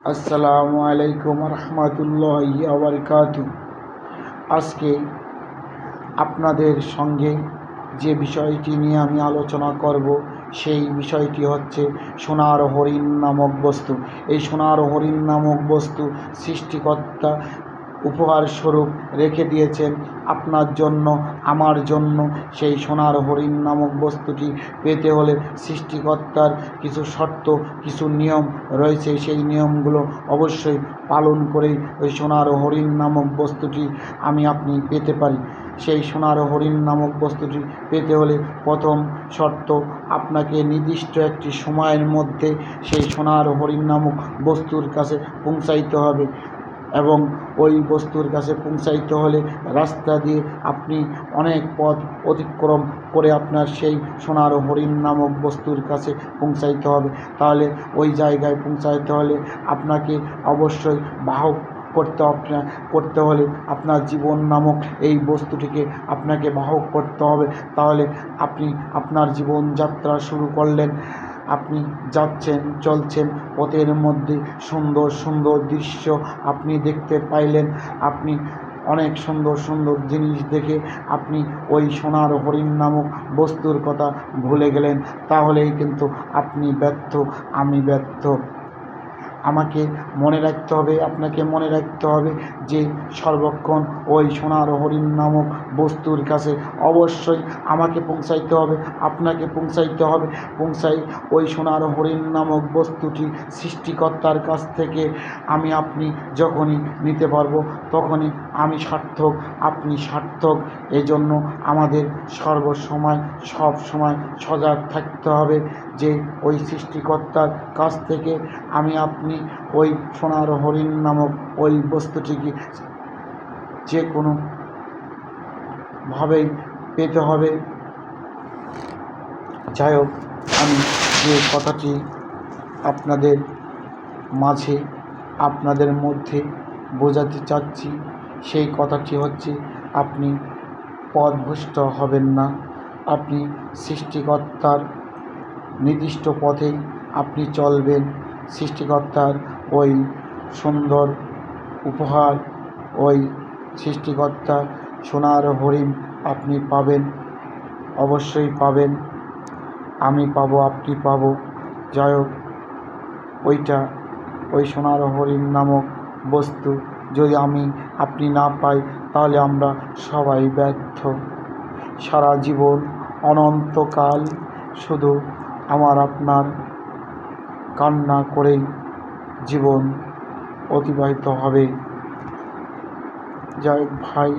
আসসালামু আলাইকুম রহমতুল্লাহি ওয়া বারাকাতুহু। আজকে আপনাদের সঙ্গে যে বিষয়টি নিয়ে আমি আলোচনা করব সেই বিষয়টি হচ্ছে সোনার হরিণ নামক বস্তু। এই সোনার হরিণ নামক বস্তু সৃষ্টিকর্তা উপহার স্বরূপ রেখে দিয়েছেন আপনার জন্য, আমার জন্য। সেই সোনার হরিণ নামক বস্তুটি পেতে হলে সৃষ্টিকর্তার কিছু শর্ত, কিছু নিয়ম রয়েছে। সেই নিয়মগুলো অবশ্যই পালন করেই ওই সোনার হরিণ নামক বস্তুটি আপনি পেতে পারি। সেই সোনার হরিণ নামক বস্তুটি পেতে হলে প্রথম শর্ত, আপনাকে নির্দিষ্ট একটি সময়ের মধ্যে সেই সোনার হরিণ নামক বস্তুর কাছে পৌঁছাইতে হবে। এবং ওই বস্তুর কাছে পৌঁছাইতে হলে রাস্তা দিয়ে আপনি অনেক পথ অতিক্রম করে আপনার সেই সোনার হরিণ নামক বস্তুর কাছে পৌঁছাইতে হবে। তাহলে ওই জায়গায় পৌঁছাইতে হলে আপনাকে অবশ্যই বাহক করতে হলে আপনার জীবন নামক এই বস্তুটিকে আপনাকে বাহক করতে হবে। তাহলে আপনি আপনার জীবনযাত্রা শুরু করলেন। আপনি যাচ্ছেন, চলছেন, পথের মধ্যে সুন্দর সুন্দর দৃশ্য আপনি দেখতে পাইলেন। আপনি অনেক সুন্দর সুন্দর জিনিস দেখে আপনি ওই সোনার হরিণ নামক বস্তুর কথা ভুলে গেলেন। তাহলেই কিন্তু আপনি ব্যর্থ, আমি ব্যর্থ। আমাকে মনে রাখতে হবে, আপনাকে মনে রাখতে হবে যে সর্বক্ষণ ওই সোনার হরিণ নামক বস্তুর কাছে অবশ্যই আমাকে পৌঁছাইতে হবে, আপনাকে পৌঁছাইতে হবে। ওই সোনার হরিণ নামক বস্তুটি সৃষ্টিকর্তার কাছ থেকে আপনি যখনই নিতে পারবো তখনই আমি সার্থক, আপনি সার্থক। এজন্য আমাদের সর্বসময় সব সময় সজাগ থাকতে হবে যে ওই সৃষ্টিকর্তার কাছ থেকে আপনি ওই সোনার হরিণ নামক ওই বস্তুটিকে যে কোনোভাবেই পেতে হবে। যাই হোক, আমি যে কথাটি আপনাদের মাঝে, আপনাদের মধ্যে বোঝাতে চাচ্ছি সেই কথাটি হচ্ছে, আপনি পথভ্রষ্ট হবেন না। আপনি সৃষ্টিকর্তার নির্দিষ্ট পথেই আপনি চলবেন। সৃষ্টিকর্তার ওই সুন্দর উপহার, ওই সৃষ্টিকর্তার সোনার হরিণ আপনি পাবেন, অবশ্যই পাবেন। আমি পাবো, আপনি পাবো। যাই হোক, ওই সোনার হরিণ নামক বস্তু যদি আপনি না পাই তাহলে আমরা সবাই ব্যর্থ। সারা জীবন অনন্তকাল শুধু আপনার কান্না করেই জীবন অতিবাহিত হবে। যাই হোক ভাই,